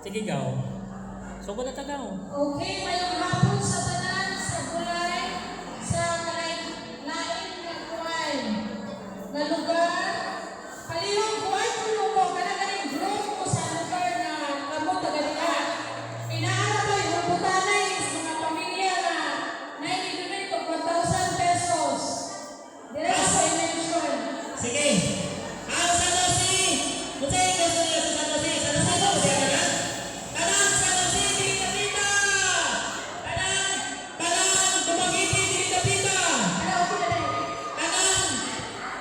Sige, gaw. So, ko na tagaw. Okay, mayong hapon sa tanan, sa gulay, sa lain na kuwan, na lugar. Palihog kuwan ko mo, kanagaling group ko sa lugar na kamo taga-diha. Pinaara ko yung butanay sa mga pamilya na naibigay ko 1,000 pesos. Dire sa i-mention. Sige. Sa San Jose. Kung sa'yo gusto niyo sa San Jose. San Jose ko, sige ka na. Tanang San Jose, dili kapita. Tanang Dumaguete, dili kapita. Ano ako na rin?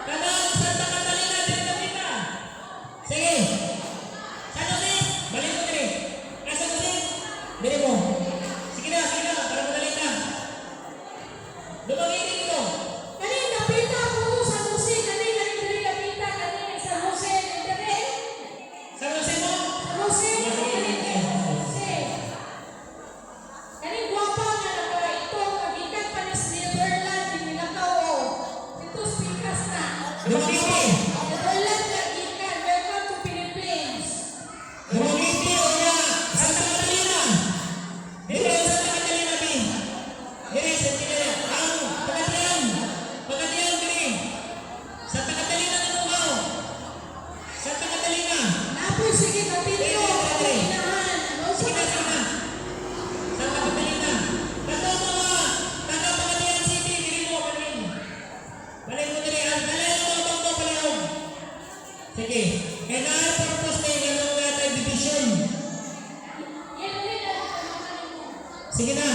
Tanang Santa Catalina, dili kapita. Sige. San Jose, balik mo dili. San Jose, dili mo. Sige na, para madali na. Dumaguete dito. Kanina, pita ko sa Jose. Kanina, hindi kapita. Kanina, sa Jose. Hindi. San Jose mo? Sa Jose. Kanina, Jose. Kanina, guwapa nga na ito. Kagikan pa ni Netherlands. Hindi nakaw. Ito, speakers na. Dumaguete. Netherlands, kagikan. Welcome to Philippines. Dumaguete o niya. Santa Catalina. Dito yung Santa Catalina, Bi. Diri, Santa Catalina. Ang Pagatian. Pagatian, diri. Santa Catalina na mo. Santa Catalina. Napoy, sige, kapito. Inahan. Sige na, sige na. Santa Catalina. Kato mga taga Pagatian City, diri mo, balik. Balik mo diri. Dalayan mo ang tangko, palihog. Sige. Kaya na-purpose na yung ganong natin division. Yan ulit ang panaman mo. Sige na.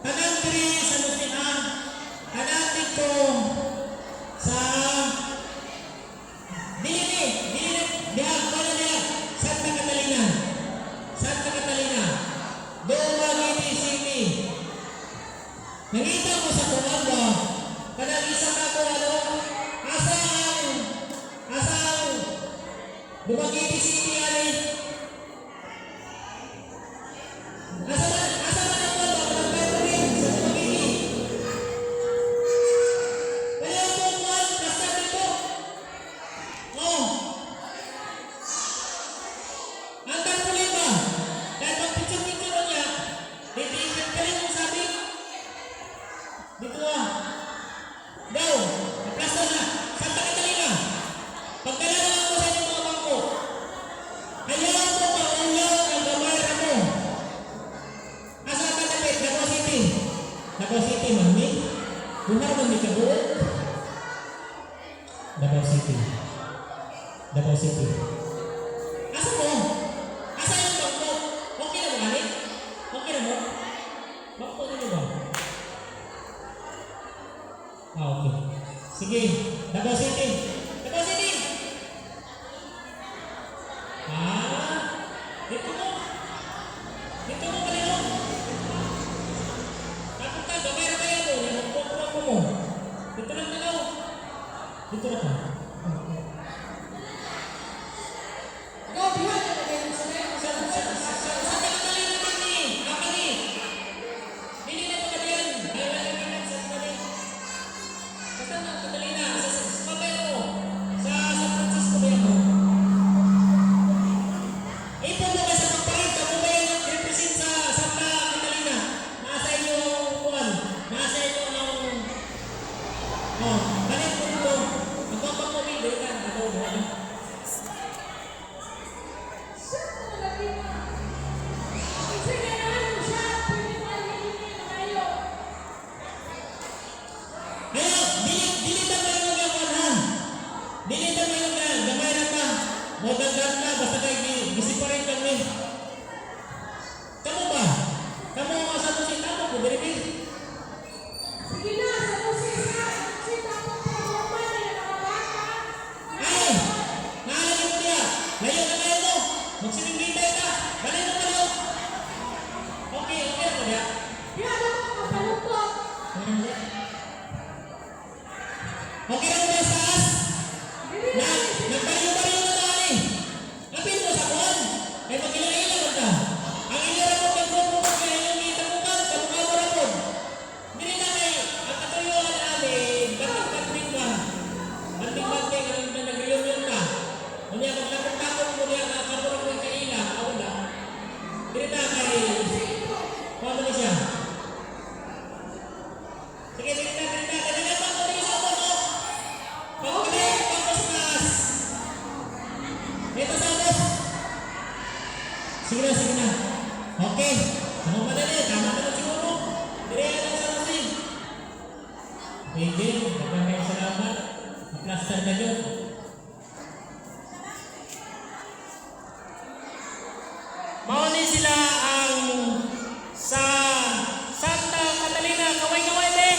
Tanang diri sa Lupinan. Tanang dito sa Santa Catalina. Santa Catalina. Dumaguete City. Nakita ko sa Comando. Kanang isa ka ko asang Dumaguete City ali. Asa man ako ba ng rin sa Dumaguete? Kaya ako kuwan, basta dito. Oh. Ang tarpulin ba? Dahil pag-picture-picture mo niya, titiikan ka rin yung sabi. Dito Daw, naplasta na. Santa Catalina. Pagdala ko sa inyong mga bangko. Ayaw mo maulaw ang gamara mo. Asa ka tapit? Davao City. Davao City, mami. Lunar man di kabuot. Davao City. Davao City. Asa mo? Asa yung bangko? Okay na mo galit? Okay na mo? Bangko nyo ba? Okay. Sige. Davao City. Davao City! Dito mo. Dito mo palihog. Tapos ka, gamay na kaya mo. Nilagpuan ko mo. Dito lang na daw. Dito na ka. Go, bihan na kayo sa layo. Sa Catalina man ni. Apa ni? Dili na ito kadiyan. Ayaw na kami sa Catalina. Basta na Catalina. Sa Mabel mo. Sa San Francisco ba mo? Ipon mo ka sa pagpalit. Ako ba yung represent sa Santa Catalina? Nasa inyong kuwan. Nasa inyong balik mo dito. Magpapag mo, Bill. Dito ka. ganyan. Mauni sila ang sa Santa Catalina. Kaway-kaway, be!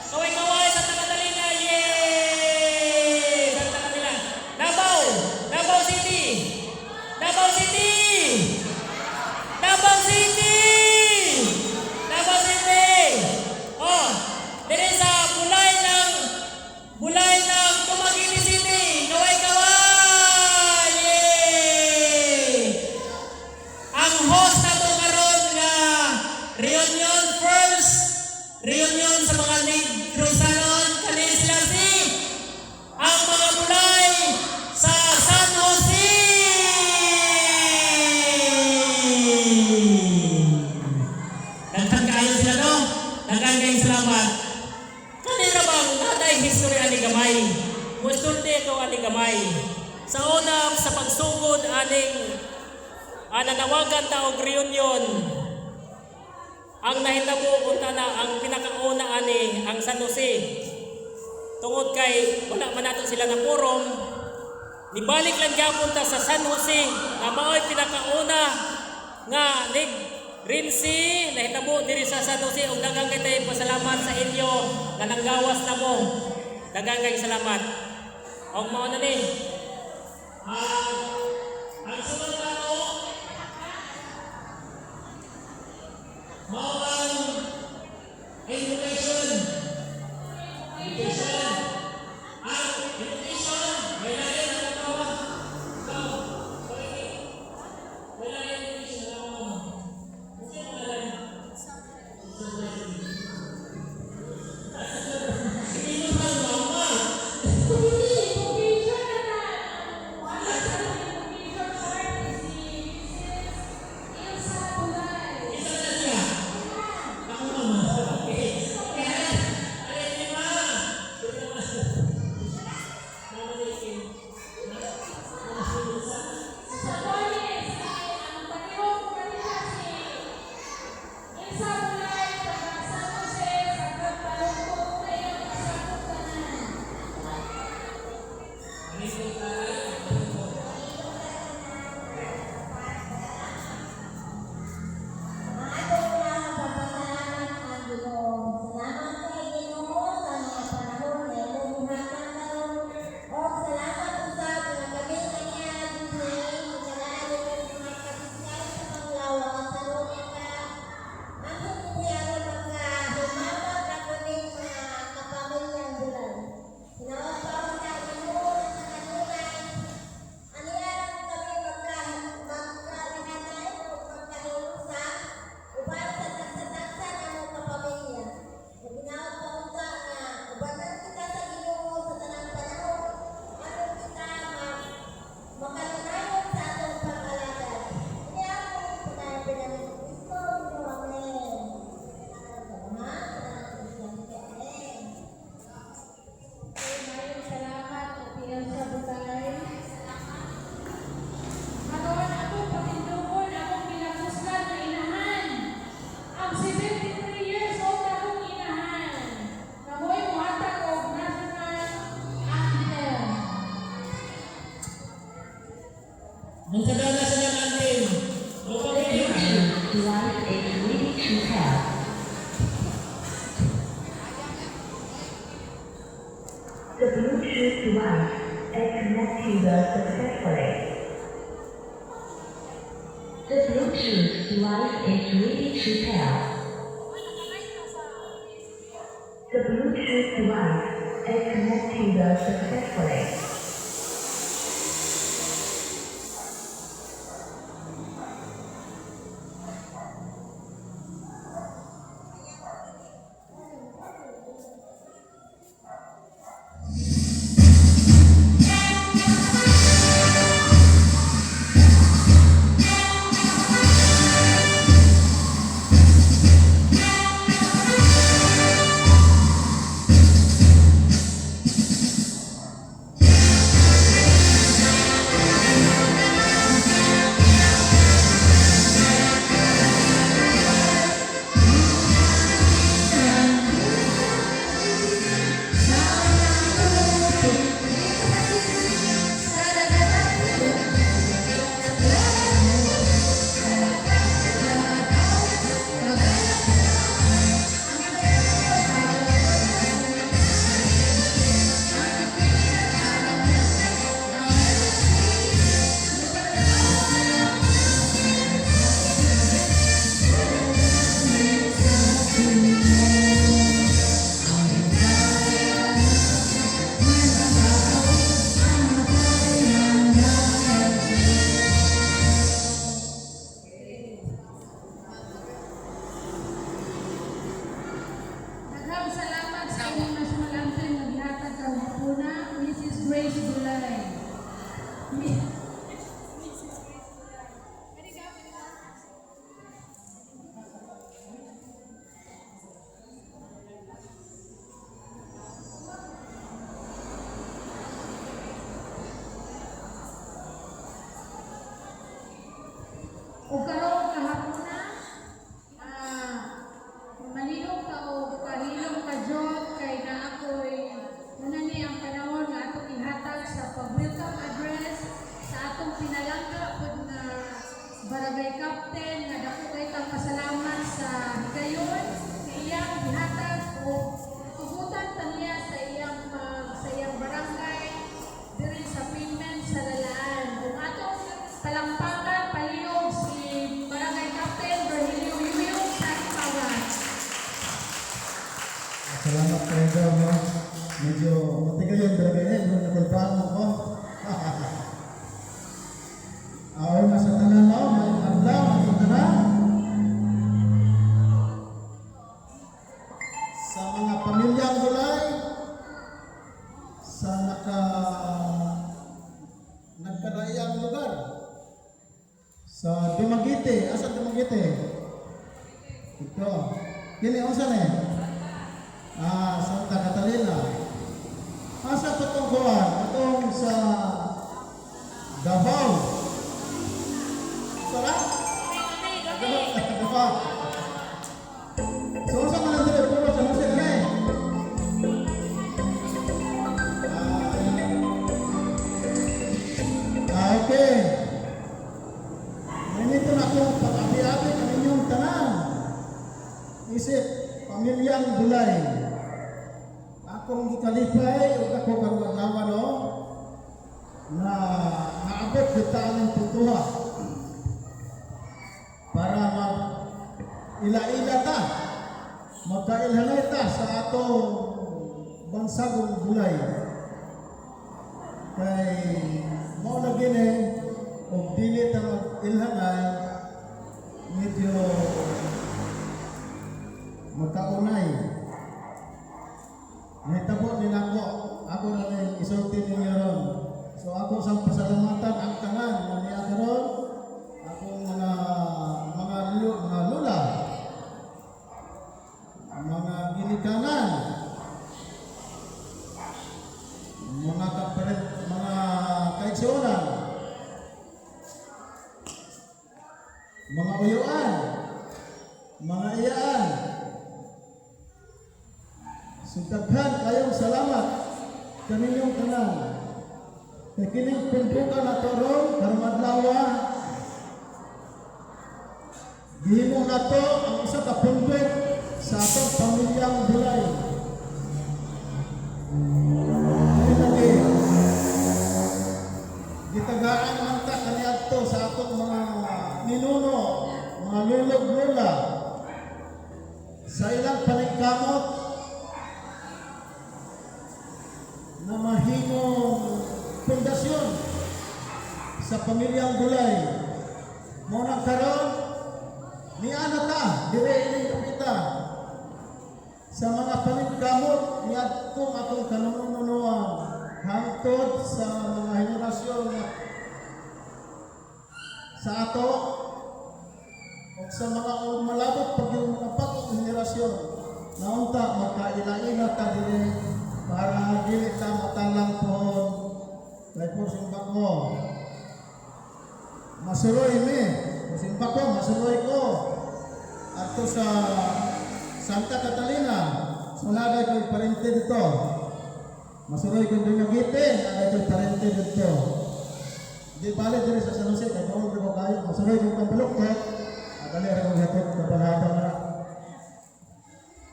Kaway-kaway, Santa Catalina! Yay! Santa Catalina. Davao! Davao City! Davao City! Davao City! Davao City! Oh, dito sa Bulay ng Tumaguini City! Kaway-kaway! Yay! Ang host na ito karon nga reunion sa mga Negros-anon kanin sila si ang mga Bulay sa San Jose. Daghan kaayo sila no? Daghan kayong salamat. Kanira bang naday history ani gamay? Musulti ito ani gamay. Sa una sa pagsugod aning nanawagan ta og reunion. Ang nahitabo unta na ang pinakauna ani ang San Jose. Tungod kay wala man nato sila na forum, nibalik lang gyapon ta sa San Jose na mao'y pinakauna nga Rinsi nahitabo diri sa San Jose ug daghang kay tayo pasalamat sa inyo nga nanggawas na mo. Daghang kay salamat. Og mao na ni. Ang sunod na to mao ang education. Ang education may lain na tawa. May lain education na mo. Kasi mo lain. Sige mo sa mama. Ang sagana sa natin. Life is really to have. The Bluetooth device is connected successfully. The Bluetooth device is ready to pair. The Bluetooth device is connected successfully. barangay captain nga dako kay kang pasalamat sa higayon iyang gihatag o tugutan taniya sa iyang barangay diri sa payment sa lalaan. Kung atong palampakan palihog si barangay captain Virgilio Yuyong sa Pawat. Salamat kayo, no? Medyo matigal yung barangay, pero nakulpaan mo ko. Ayon na sa tanan mo, may adlaw, may tanan. Sa mga pamilyang gulay, sa nagkadaiyang lugar, sa Dumaguete, asa Dumaguete? Ito. Kini unsa ni? Santa Catalina. Asa patong kuwan? Atong sa Davao. Sarap? Davao. So, unsa man ang dili? Puro sa Jose Rizal. Okay. Ganito na akong pag-abi-abi ng inyong tanan. Isip, pamilyang Bulay. Akong gikalipay ug ako karong adlaw no na naabot kita ang putuha para ila-ila ta magkailhanay ta sa atong bansagong Bulay kay mao na gini og dili ta mag-ilhanay medyo magkaunay. Nahitabo din ako na rin isulti ninyo ron. So ako sa pasalamatan ang tanan na niya karon, akong mga lula, mga ginikanan, mga kaitsunan, mga uyuan, mga iyaan. Sugdaghan kayong salamat kaninyong tanan. Kay kining pintukan na toron karong adlaw gihimo na to ang usa ka pundok sa atong pamilyang Bulay. Lagi gitagaan man ta kaniadto sa atong mga ninuno, mga lulog-lula sa ilang paningkamot na mahimong pundasyon sa pamilyang Bulay. Mo nagkaroon ni ta dire ini kita sa mga paningkamot ni atong atong kanununuan hangtod sa mga henerasyon sa ato o sa mga malabot pag yung mga patong henerasyon na unta magkaila-ila ta dire para dili ta matalang po kay po simbak mo masuroy mi simbak ko masuroy ko ato sa Santa Catalina sunagay ko parente dito masuroy ko Dumaguete agay ko parente dito di balik diri sa San Jose kay mo ko kayo masuroy ko pambulok ko adali ra ko hatod kabalata na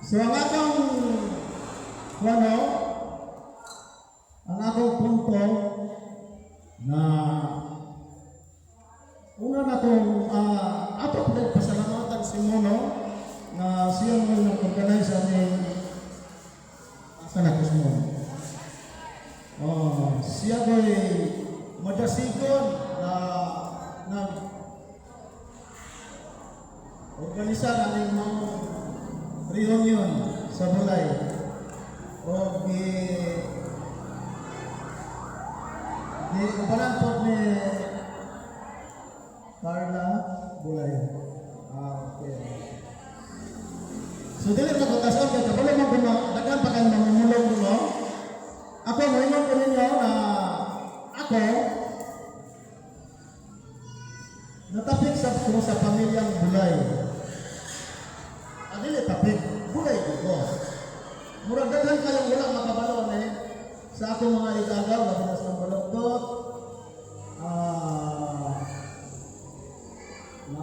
so ang atong ang akong punto na una na itong ato pasalamatan si Mono na siya mo nag-organize sa aming Sanakos mo. Siya ko'y madasigon na organisa na aming mga reunion sa Bulay. O di upanan po ni Carla Bulay. Okay. So dili na pagkasal kay kabalo mo kuno daghan pa kay mamumulong kuno. Ako moingon ko ninyo na ako natapik sa pamilyang Bulay. Adili tapik Bulay ko. Murag daghan kayong wala makabalo sa akong mga igagaw na pinas ng baloktot na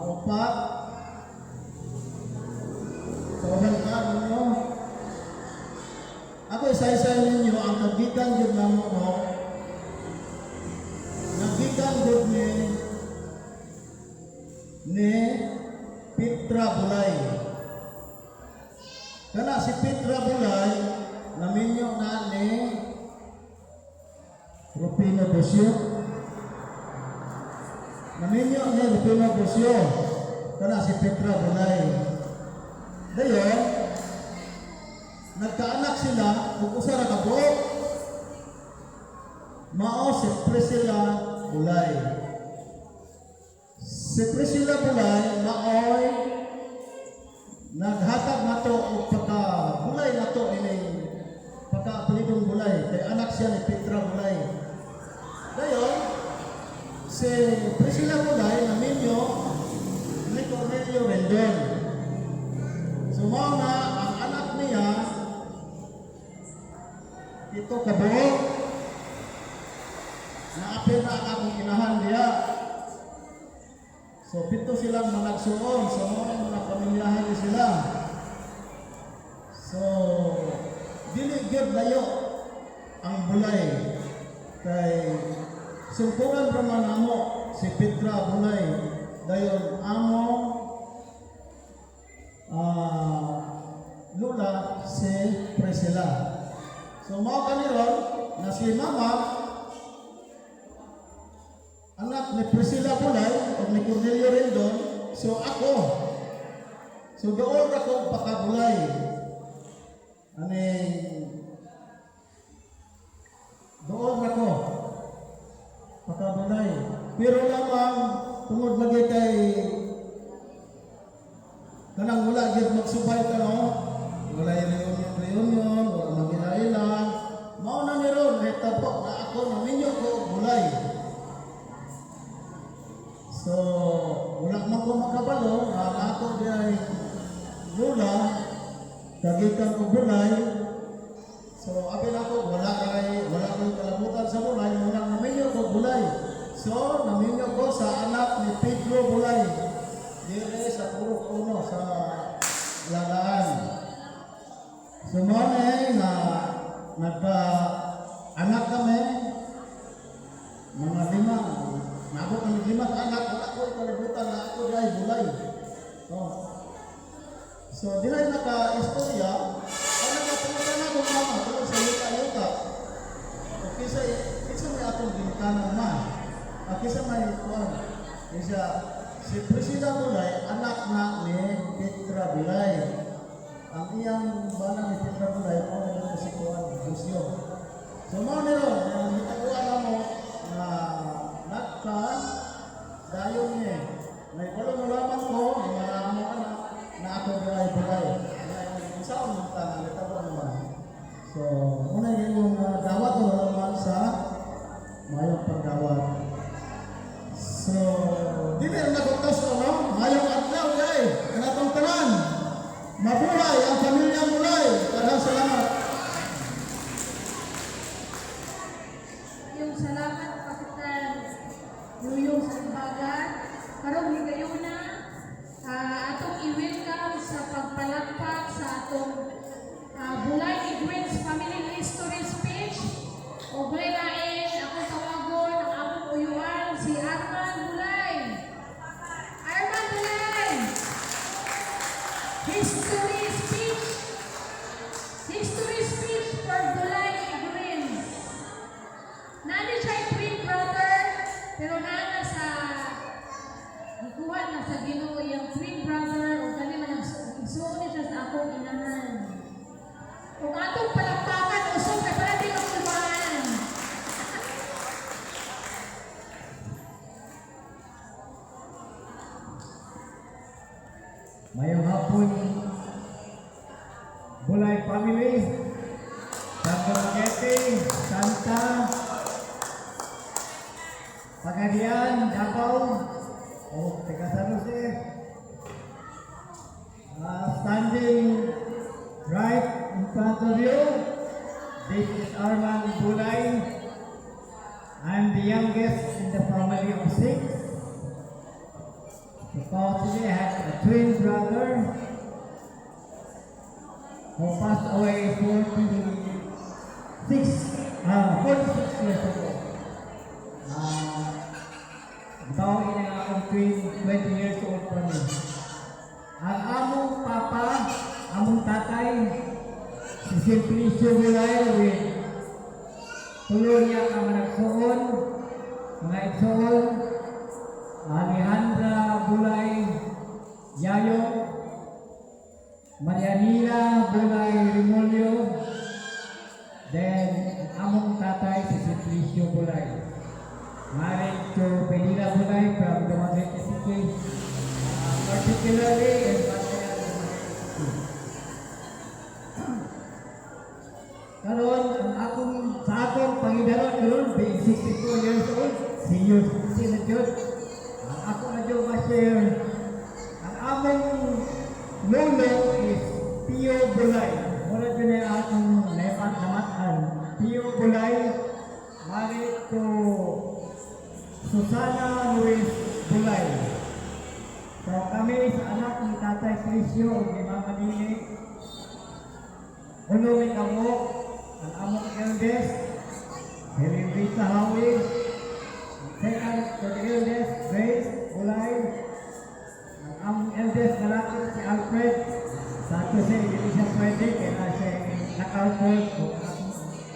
Rufino Bosio. Naminyo ni Rufino Bosio. Kana si Petra Bulay. Dayon, nagkaanak sila kung usa ra ka buok. Mao si Priscilla Bulay. Si Priscilla Bulay maoy naghatag nato og pagka-bulay nato ini pagka-apelidong Bulay kay anak siya ni Petra Bulay. Dayon, si Priscilla Bulay naminyo ni Cornelio Rendon. So mao na ang anak niya ito kabuok na apil na ang akong inahan diya. So pito silang managsuon sa mga pamilyahan ni sila. So dili gyud layo ang Bulay kay sungkuran ra man amo si Petra Bulay dayon amo lula si Priscilla. So mao kaniron na si mama anak ni Priscilla Bulay o ni Cornelio Rendon, so ako. So doon ako pakabulay. Doon ako pakabulay. Pero lamang tungod lagi kay kanang wala gyud magsubay ka no. Wala reunion, wala magila-ila. Mao na ni ron hitabo na ako naminyo ko bulay. So, wala man ko makabalo, ako diay lula, kagikan ko bulay. So, apil ako, wala ko kalabutan sa bulay, muna naminyo ko bulay. So, naminyo ko sa anak ni Pedro Bulay. Dire sa Purok Uno, sa Lagaan. So, noon na nagka-anak kami, mga 5. Nabot ang 5 anak, wala ko kalibutan na ako diay bulay. So, dinay naka-istorya, ang nagkapunta na akong mama, doon sa yuta-yuta. O kisa may atong ginikanan ma. Kisa may kuwan. Kisa, si Priscilla Bulay, anak na ni Petra Bulay. Ang iyang bana ni Petra Bulay, ang naging si kuwan, Busyo. So, mga nilo, yung hitaguan na mo, na dayon niya. May pala nalaman ko, mga anak na ako bulay. Saan mo ta, nalitabo naman. So, muna yung dawat ko nalaman sa mayong pagdawat. So, di meron na kong taso, no? Mayong adlaw, guys. Kanatong tanan. Mabuhay ang pamilya Bulay. Maraming salamat. Yung salamat Kapitan Yuyong Salbagan. Karong higayon na atong i-welcome sa pagpalakpak sa atong Bulay Igwins Family History Speech. O Bulay lain, akong tawagon ang akong uyuan si Arman Bulay. Arman Bulay! History speech! History speech for Bulay Igwins. Nani siya twin brother, pero nana sa ikuha na sa Ginoo yung twin brother o kani man isuon siya sa akong inahan. Kung atong palakpakan usog kay para di makulmaan. Mayong hapon, Bulay family, Santo Magete, Santa, Pagadian, Davao, o taga San Jose. Standing right in front of you, this is Arman Bulay. I'm the youngest in the family of 6. Because I had a twin brother who passed away 46 years ago. Taong ina akong twin, 20 years old pa rin. Ang among papa, among tatay, si Simplicio Bulay with tulo Gloria ka managsuon, mga igsoon, Alejandra Bulay Yayo, Marianila Bulay Rimolyo, then among tatay si Simplicio Bulay. Married to Penila Bulay from Dumaguete City, particularly in Pasaya Dumaguete City. Karon ang sa akong pangidaron karon being 62 years old, senior citizen na jud. Ang ako na jud ma-share. Ang among lolo is Pio Bulay. Mura jud na akong lepat namatan. Pio Bulay, married to Susana Luis Bulay. So kami sa anak ni Tatay Crisio o ni Mama Nini, uno may kamo, ang among eldest, Rita Hawi, second to the eldest, Grace Bulay, ang among eldest lalaki si Alfred, sa ito siya, hindi siya pwede, kaya siya naka-output,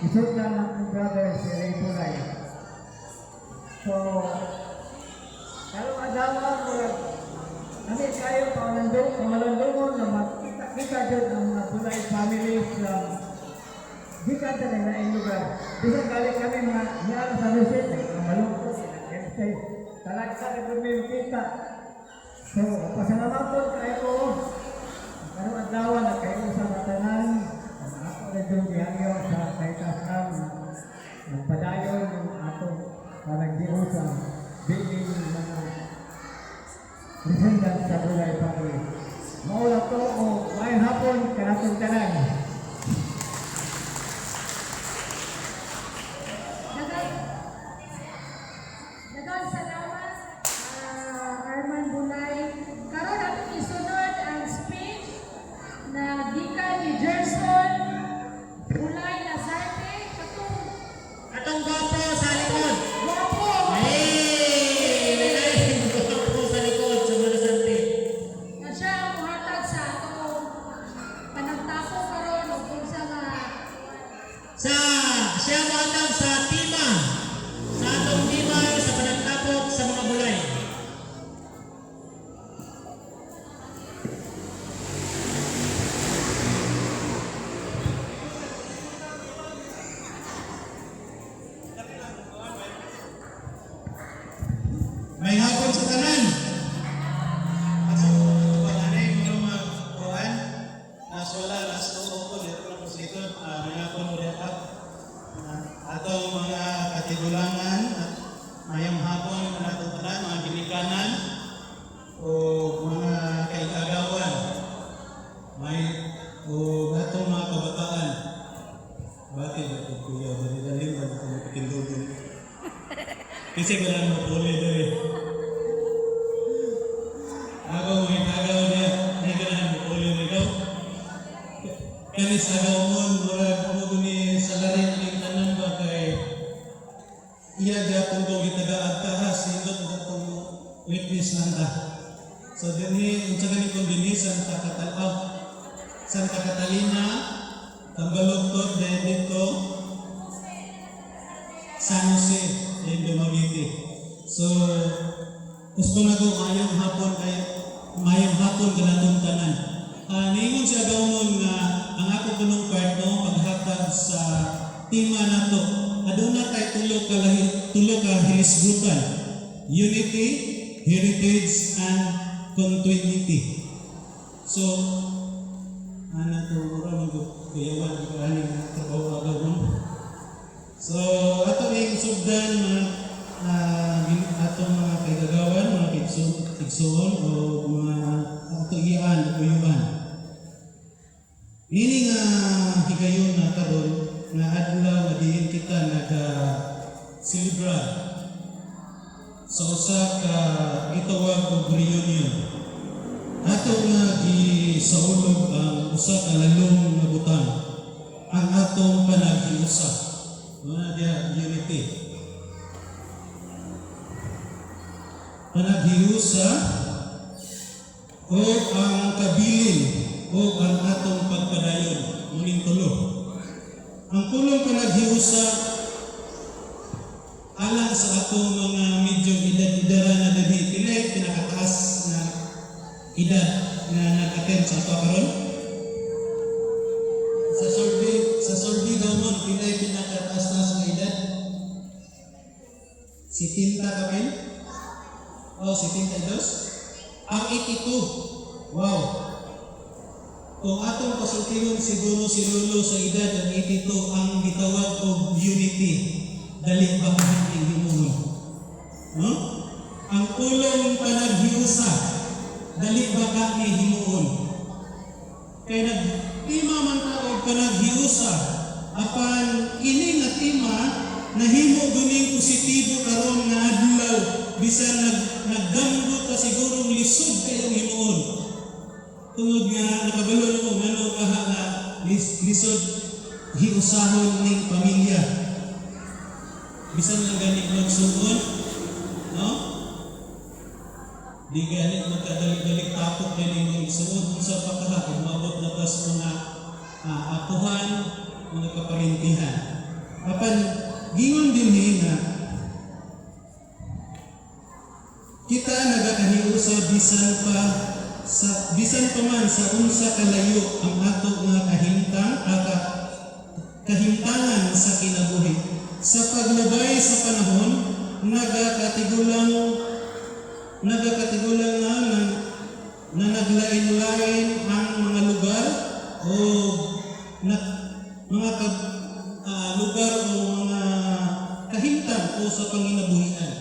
isot na ng aking brother si Ray Bulay. So, kalau adawa mula kami kayo pamalandungon na makita dyan ang mga Bulay family from gikan sa nila lugar. Bisa galing kami mga niyara sa Lucet, mga malungkot, kasi talaga na kami kita. So, pasalamaton kayo ko. Kalau adawa na kayo sa matanan, ako na dyan diagyo sa kaitasam, nagpadayon ng atong parang diusa, biling mga descendants sa Bulay family. Maula to o may hapon kanatong tanan. Daghang salamat, Arman Bulay. Karon atong isunod ang speech na gikan ni Gerson Bulay Lazarte. Atong gwapo sa likod. Guwapo! Hey! Gwapo sa likod sa Malasante. Na siya ang muhatag sa atong panagtapo karon ug kung sa mga Siya matang sa tima. Sa atong tima sa panagtapok sa mga bulay. May hapon sa tanan. At sa panganay, mga kuhan, naswala, nasuko ko, dito na po sa ito, may hapon mo rin at atong mga katigulangan at mayang hapon na natong tanan, mga ginikanan o mga kaigagawan. May o atong mga kabataan. Bakit ito kuya? Dali-dali ba ito magpakindugin? Kasi wala mo puli dali. Ako may tagaw niya, may ganahan mo puli nito. Kani sa gaumon, murag mo ni sa larin ng tanan ba kay iya gapon ko itagaad tahas, hindot mo itong witness nanda. So dinhi, unsa gani kong dinhi, Santa Catalina, Tambalugtod, dahil dito, San Jose, dahil Dumaguete. So, gusto na ko mayong hapon ganatong tanan. Ningon siya gawon nga ang ako punong part mo paghatag sa tima nato. Aduna kay tulo ka hinisgutan. Unity, heritage, and continuity. So, ano to mura magkuyawan ko ani trabaho agawon. So, ato yung sugdan atong mga kaigagawan, mga igsoon o mga ato iyaan, uyuan. Ini nga higayon na karon nga adlaw nga diin kita naka-celebra sa usa ka gitawag og reunion. Ato nga gisaulog ang usa ka lalong nga butang, ang atong panaghiusa. Wala dia unity. Panaghiusa o ang kabilin o ang atong pagpadayon muning tulo. Ang pulong panaghiusa alang sa ato mga medyo edad-edara na dali, pilay pinakataas na edad na nag-attend sa ato karon. Sa survey daw mo, pilay pinakataas-taas na edad. Si Tinta kami? O si Tinta Idos? Ang 82. Wow! Kung atong pasultingon siguro si Lolo sa edad ng 82 ang gitawag og unity, dali ba ang himuon? No? Ang ulong panaghiusa, dali ba ka ni himuon? Kaya nagtima man ta og panaghiusa, apan ini nga tima nahimo guning positibo karon nga adlaw bisan nagdamgo ka siguro lisod kayong himuon. Tungod nga nakabalo mo ngano kaha nga lisod hiusahon ning pamilya. Bisan lang ganit magsuon, no? Di ganit magkadalik-dalik tapok din yung isuon sa pagkaha kung maabot na tas mga apuhan, mga kaparintihan. Apan gingon din nga kita nagakahiusa bisan pa man sa unsa kalayo ang ato nga kahimtangan sa kinabuhi. Sa paglabay sa panahon, nagakatigulang na naglain-lain ang mga lugar o lugar o mga kahimtang o sa panginabuhian.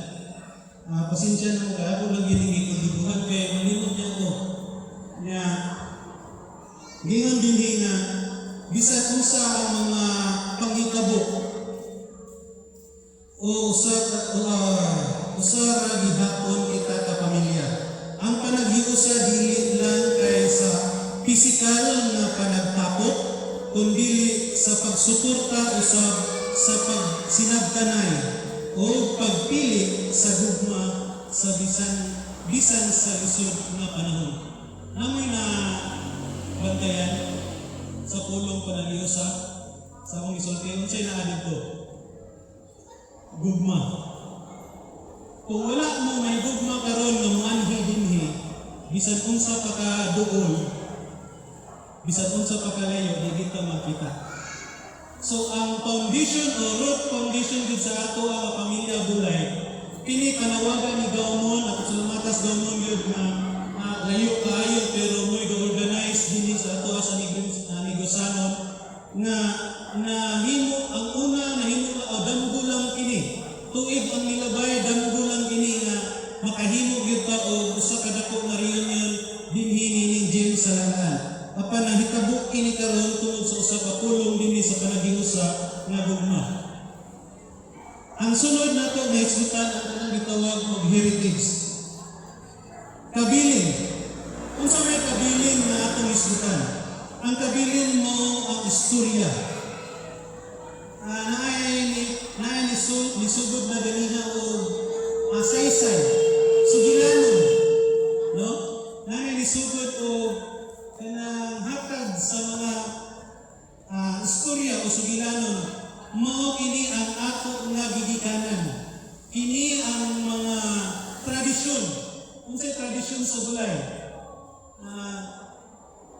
Pasensya na mga ako lang giningi kadibuhan kaya malimot niya ako. Nga, gingan din na bisan usa ang mga pangitabo o usara gihapon kita ka pamilya. Ang panaghiusa dili lang kay sa pisikal nga panagtapok kundi sa pagsuporta usab sa pagsinabtanay o pagpili sa gugma sa bisan sa lisod nga panahon. Namoy na bantayan sa pulong panaghiusa sa akong isulti unsay naa dito? Gugma. Kung wala mo may gugma karon nga manhi dinhi, bisan unsa pa ka duol, bisan unsa pa ka layo, di kita makita. So ang foundation o root foundation gid sa ato ang pamilya Bulay, kini panawagan ni Gaumon at sa lumatas Gaumon yun na layo kaayo pero mo'y ga-organize din sa ato sa negosanon na himo ang una na himo na damgo lang kini. Tuig ang nilabay damgo lang kini nga makahimo gyud ta og usa ka dako nga reunion dinhi ning James sa langan. Apan nahitabo kini karon tungod sa usa ka pulong dinhi sa panaghiusa nga gugma. Ang sunod nato na isgutan ang tanang gitawag og heritage. Kabilin. Unsa may kabilin na atong isgutan? Ang kabilin mo ang istorya. Nisugod na ganiha o saysay, sugilanon, no? Nisugod o kanang hatag sa mga istorya o sugilanon, mao kini ang ato nga gigikanan. Kini ang mga tradisyon. Unsay tradisyon sa Bulay?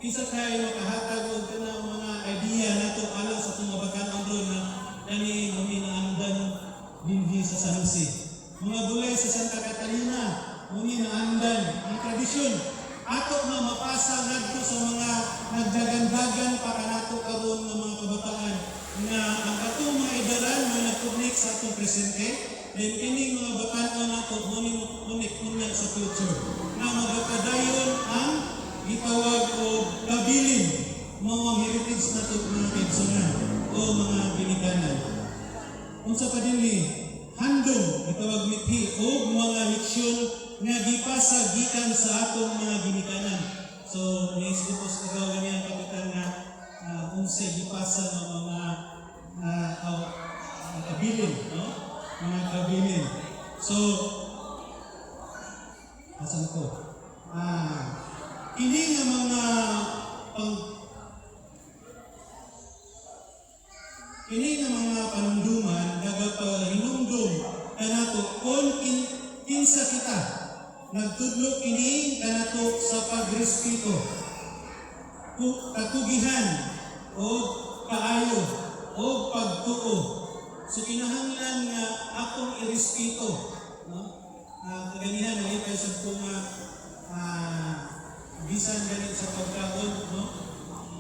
Isa kayo makahatag og kanang mga idea nato alang sa mga batan-an ron na kani naandan dinhi sa San Jose. Mga Bulay sa Santa Catalina, muni naandan ang tradisyon. Ato nga mapasa ngadto sa mga nagdagan-dagan para nato karon nga mga kabataan na ang atong mga idaran nga nag-connect sa atong presente, then kini mga batan-an nato connect sa future. Na magpadayon ang gitawag o kabilin mga heritage nato mga kaigsunan o mga ginikanan. Unsa pa dinhi handom gitawag mithi o mga leksyon nga gipasa gikan sa atong mga ginikanan. So niisupos ko ganyan kapitan nga unsay gipasa ng mga kabilin, no? Mga kabilin. So asan ko? Kini nga mga panunduman nagapahinumdum kinsa kita nagtudlo kini kanato sa pagrespeto, katugihan o kaayo o pagtuo. So kinahanglan nga akong irespeto, no? Kaganihan na tayo sa itong bisan ganit sa pagkaon, no?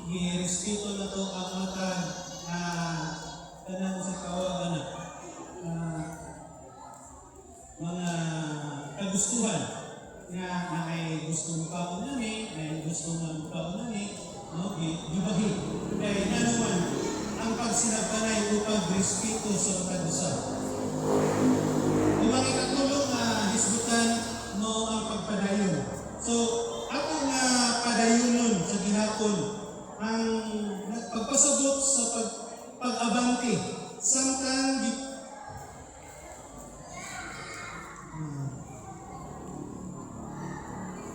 Irespeto na to ang matang tanan sa kawagan mga kagustuhan nga ay gusto mo kaon nani, ay gusto mo kaon nani, no? Gibahi. Kaya nga naman ang pagsinagpanay o pagrespeto sa matag usa. Ang ikatulong hisgutan no ang pagpadayon. So ako nga padayonon sa gihapon ang pagpasabot sa pag-abante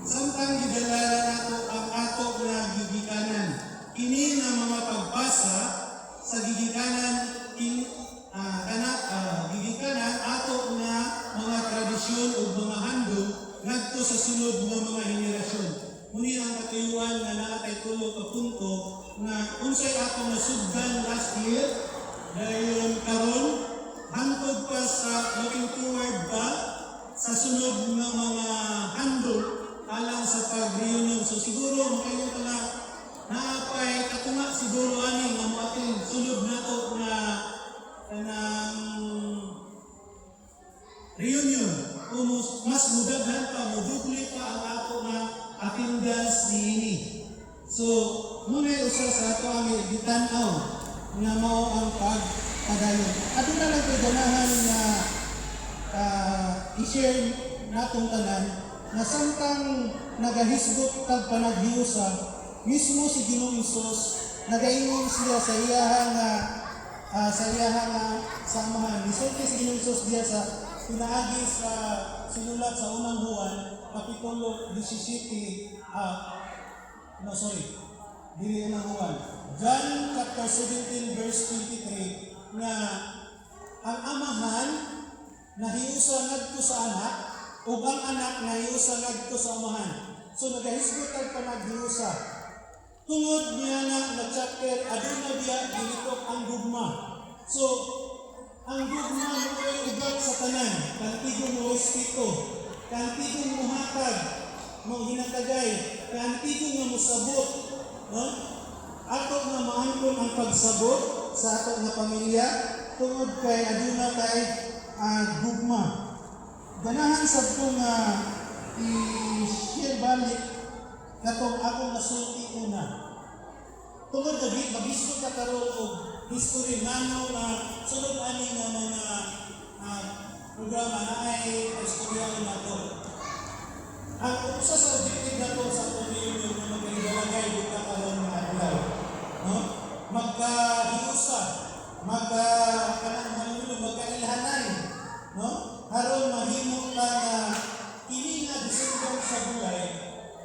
samtang gidalala nato ang ato nga gigikanan. Kini nga mga pagbasa sa gigikanan gigikanan ato nga mga tradisyon o mga handog ngadto sa sunod nga mga henerasyon. Muni ang katuyuan nga naatay tulo ka punto nga unsay ato nasugdan last year dayon karon hangtod pa sa looking forward ba sa sunod nga mga handog alang sa pag-reunion. So siguro makayo ka na naapay katunga siguro ani nga mo ating sulod nato nga kanang reunion o mas mudaghan pa, muduble pa ang ato nga attendance niini. So muna usa sa ato ang gitanaw nga mao ang pagpadayon. Aduna lang ko'y ganahan nga i-share natong tanan na samtang nagahisgot kag panaghiusa mismo si Ginoong Hesus nagaingon siya sa iyahang samahan. Nisulti si Ginoong Hesus diya sa pinaagi sa sinulat sa unang Juan kapitulo 17 dili unang Juan. John chapter 17 verse 23 na ang amahan nahiusa ngadto sa anak ug ang anak nahiusa ngadto sa amahan. So nagahisgot kag panaghiusa. Tungod niya na chapter aduna diya dilitok ang gugma. So ang gugma mo'y ugat sa tanan, kantigong mo respeto, kantigong mo hatag, mo hinatagay, kantigong nga mo sabot, no? Ato nga maangkon ang pagsabot sa ato nga pamilya tungod kay aduna kay gugma. Ganahan sa itong i-share balik katong akong nasulti una. Tungod gabi, magisgo ka karoon o history nano na sunod ani nga mga programa na ay istorya na to. Ang usa sa objective na to sa pamilya na magkaibalagay dito karoon mga adlaw. No? Magkahiusa, magkailhanay, no? Haron mahimo ka na kini nga disugdan sa bulay,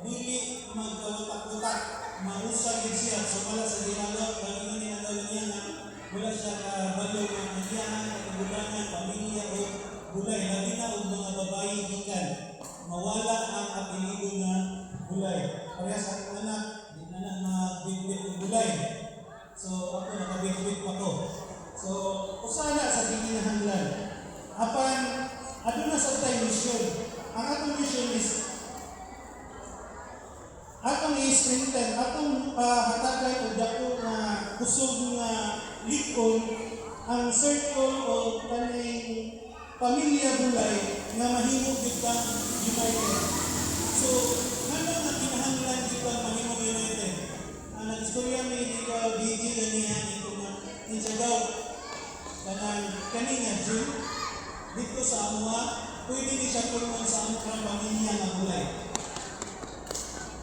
dili magkawatak-watak, mausag din siya. So wala sa ginagawa, kanina ni ang gawin niya na wala siya kabalo ng nagyahan, katibulangan, pamilya o bulay. Labi na ang mga babae gikan, mawala ang apelido na bulay. Kaya sa aking anak, di na na magbibit ng bulay. So ako nakabibit pa ko. So usana sa ginahanglan. Apan, aduna sa tayo mission. Ang atong mission is atong i-strengthen, atong hatagay o dako na kusog na likon ang circle o kaning pamilya bulay na mahimog kita united. So, ano nga kinahanglan kita mahimog united? Ang nag-istorya may ikaw, DJ, ganihan, ito nga, insagaw, kanina, June, dito sa Amua, pwede di siya tulungan sa among pamilya na bulay.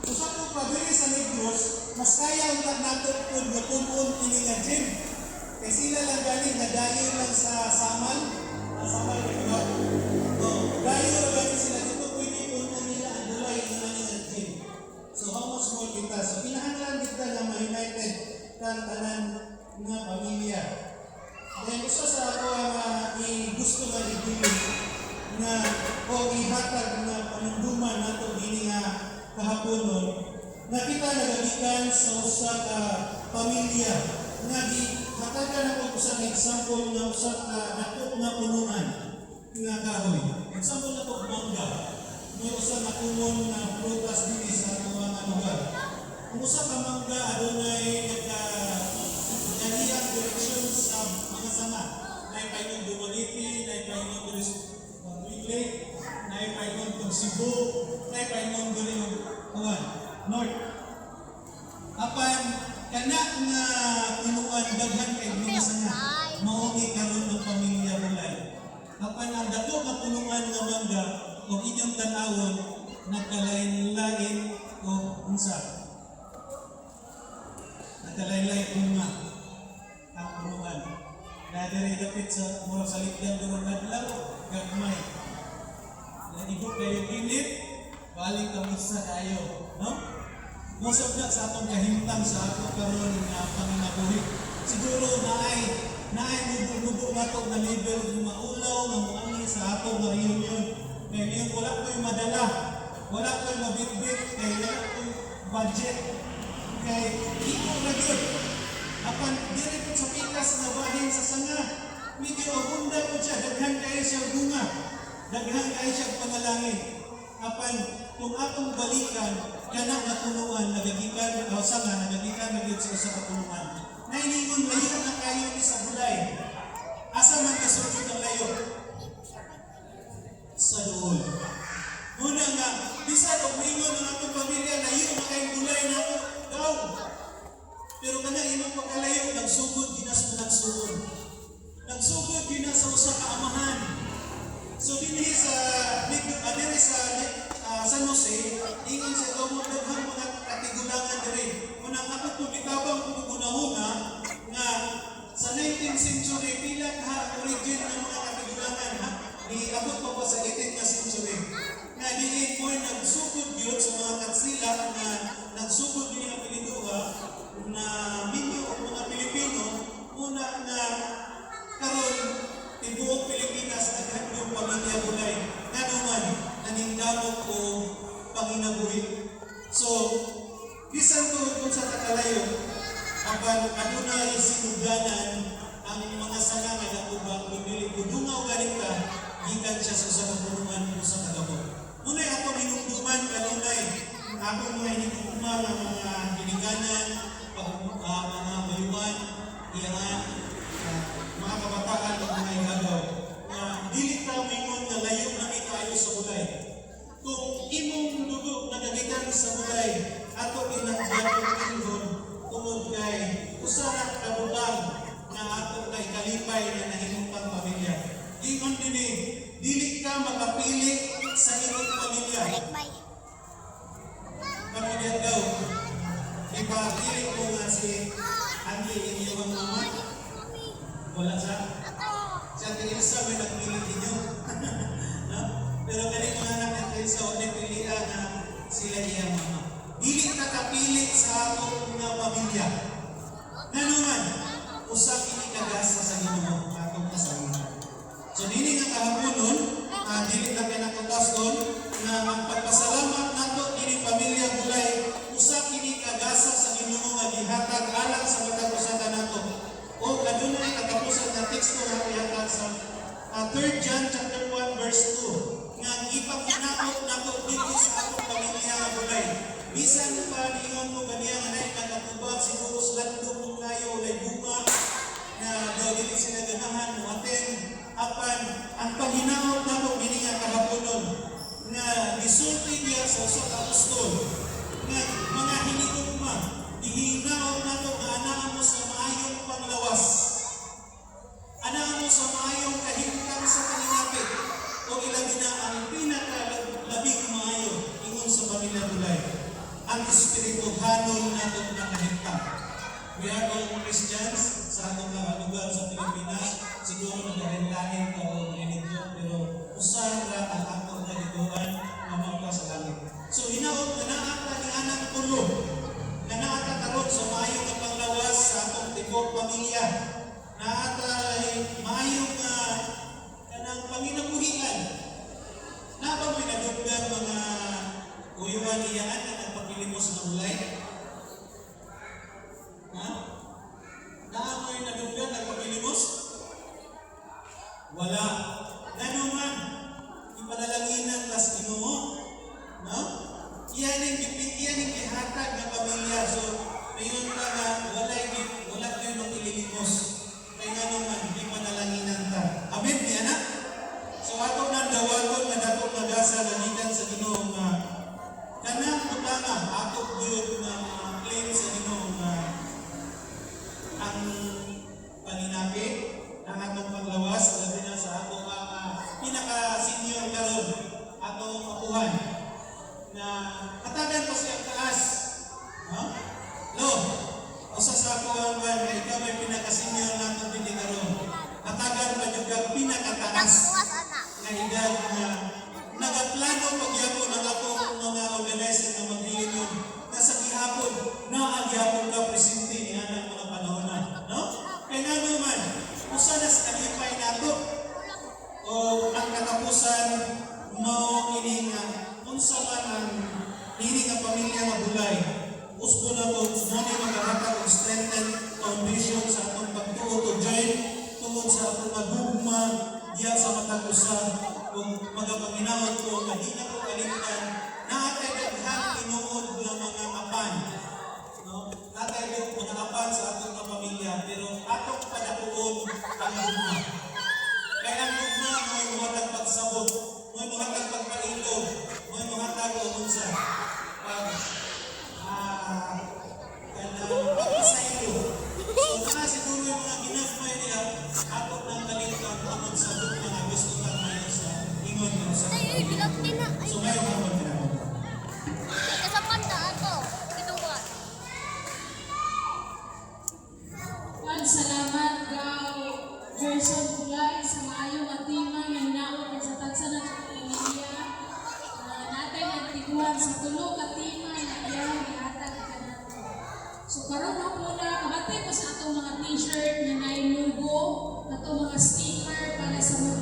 So sa itong pabili sa Negros, mas kaya ang natin kung napunuon kini nga gym. Kaya sila lang galing, nadayo lang sa saman na ito. Dayo lang sila dito, pwede punuon nila ang bulay na nga gym. So how much more kita? So kinahanglan kita na ma-united kang tanan nga pamilya. Then isa sa ako ang gusto nga i-believe nga o ihatag nga panunduman nato dinhi nga kahaponon nga kita nagagikan sa usa ka pamilya nga gihatagan ako usa ka example nga usa ka dako nga punuan nga kahoy. Example na to mangga. May usa na kumon nga prutas dinhi sa atong mga lugar. Kung usa ka mangga adunay nagkahiyang direksyon sa mga sanga. Naipaingon Dumaniti, naipaingon Dumaniti, naipaingon kung Cebu, naipaingon Dumaniti, North. Apan, kana nga tinuan daghan kay mga sanga, maungi karon ng pamilya Bulay. Apan ang dako nga punuan nga mangga, o inyong tanawon, nagkalain-lain o unsa. Nagkalain-lain bunga ang punuan. Nadiri dapit sa murag sa likdan durong adlaw, gagmay. Naigo kayo init, balik kami sa kayo, no? Most of that sa atong kahimtang sa ato karon nga panginabuhi. Siguro naay mubo nato na level ng maulaw nga moangi sa ato nga reunion. Kaya ngayon wala ko'y madala, wala ko'y mabitbit, kaya wala ko'y budget. Kaya iko na yun. Apan diri sa pikas na bahin sa sanga, medyo abunda po siya, daghan kayo siya bunga, daghan kayo siya panalangin. Apan kung atong balikan, kana nga punuan, nagagikan, o sanga, nagagikan na sa usa ka punuan. Nainingon layo na kayo ni sa Bulay. Asa man kasulod ang layo? Sa doon. Muna nga, bisan og mingon ng atong pamilya, layo na kayong Bulay na ako, daw. Pero kana imong pagkalayo, nagsugod ginas mo nagsugod. Nagsugod ginas sa usa ka amahan. So dinhi sa diri sa San Jose, ingon sa daw mo daghang mga katigulangan diri. Unang ako to bitabang kugunahuna nga sa 19th century pila ka origin ng mga katigulangan ha. Niabot pa po sa 18th century. Nga diin mo nagsugod gyud sa mga katsila na nagsugod din ang Pilipino na minyo o mga Pilipino una na karon tibuok Pilipinas at yung pamilya Bulay nga naman naningkamot o panginabuhi. So, bisan to kung sa takalayo, apan adunay sinuganan ang mga sanga nga nakubang pipili kudungaw galing ka, gikan siya sa usa ka punuan o sa kagabot. Muna'y ato minumduman kanunay ako mga hinigugma ng mga hiniganan, mga bayuan, mga kabataan o mga igagaw. Dili ka mingon na layo na may kayo sa Bulay. Kung imong dugo nagagikan sa Bulay, ato inagdagdag tungod kay usa kabutang na ato kay kalipay na nahimuntang pamilya. Ingon dinhi, dili ka makapili sa imong pamilya. Pamilya daw, ipapili ko nga si Andy inyong mama. Wala siya. Siya Teresa may nagpili ninyo. No? Pero kanina mga anak ng Teresa, huwag nagpilihan na sila iyang mama. Dili ka kapili sa atong mga pamilya. Nanuman, usap ini kagasa sa Ginoo atong kasawiran. So dili nga kahaponon, dili ka kinakapaston na magpagpasalamat nato dili pamilya Bulay, usap ini kagasa sa Ginoo nga gihatag alang sa matag usa nato. O kadunay katapusan na teksto nga ihatag sa 3 John chapter 1 verse 2 nga ipakinaot nato dito sa atong pamilya Bulay. Bisan pa niingon mo ganiya nga nay nakatubag siguro slandong mo kayo ulay bunga na daw dili sila ganahan mo aten apan ang paghinaot nato dinhi nga kahaponon nga gisulti niya sa usa ka apostol nga mga hinigugma ihinaot nato nga anaa mo sa maayong panglawas, anaa mo sa maayong kahimtang sa kalinapit o ilabi na ang pinakalabing maayo ingon sa pamilya Bulay. Ang Espiritu hanon nato na kahimtang. We are all Christians sa atong mga lugar sa Pilipinas. Siguro naglain-lain ka o religion, pero usa ra ang ato na gituan nga mao sa langit. So hinaot na naata ni anak tulo na naata karon sa maayong nga panglawas sa atong tibok pamilya. Naata maayong kanang panginabuhian mga uyuan iyaan na nagpapilimos ng ulay? Ha? Naamoy na duggan nagpapilimos? Wala. Ganun man, ipanalaginan las Ginoo. No? Iyan yung gihatag na pamilya. So, mayon ka nga, wala kayo mong ililimos. Kaya nga naman, di panalaginan ta. Amen, di anak? So, ato nang dawaton na dapat magasa lagitan sa Ginoo nga kanang utanga, ato yun na claim sa Ginoo nga ang paninapi, ang atong panglawas, labi na sa ato pinaka-senior karon, atong mapuhan na katagan ko siya taas. No? Lo, usa sa ako ang na ikaw may pinaka-senior na atong pinikaroon. Katagan pa yung pinakataas na edad na nagaplano pagyapon ng atong mga organizer na mag-reunion na sa gihapon na ang gihapon ka presente ni anang mga panahon na. No? Kaya nga naman, usa na sa kalipay nato o ang katapusan no ini nga unsa man ang ini nga pamilya nga bulay usbo na to mo ni magahatag og strengthen foundation sa atong pagtuo to join tungod sa atong magugma diya sa matag usa kung magapaminaw ko nga di na ko kalimtan naatay daghang tinuod nga mga apan no naatay mga apan sa atong mga pamilya pero atong padakuon ang gugma. Kaya ang gugma mo'y muhatag pagsabot, mo'y muhatag pagpailog, mo'y muhatag o unsa pagpasaylo. So na siguro yung mga ginagmay niya, ako nang kalimutan tungod sa gugma na gusto kang mayon sa ingon mo sa so ngayon ka magkinawa. Salamat daw Gerson Kulay sa maayong atima nga hinaot sa tansa ng pamilya. Natay nagtiguan sa tulog atima na iyang gihatag kanato. So karon na muna kabatay ko sa atong mga t-shirt na naay logo, atong mga sticker para sa motor.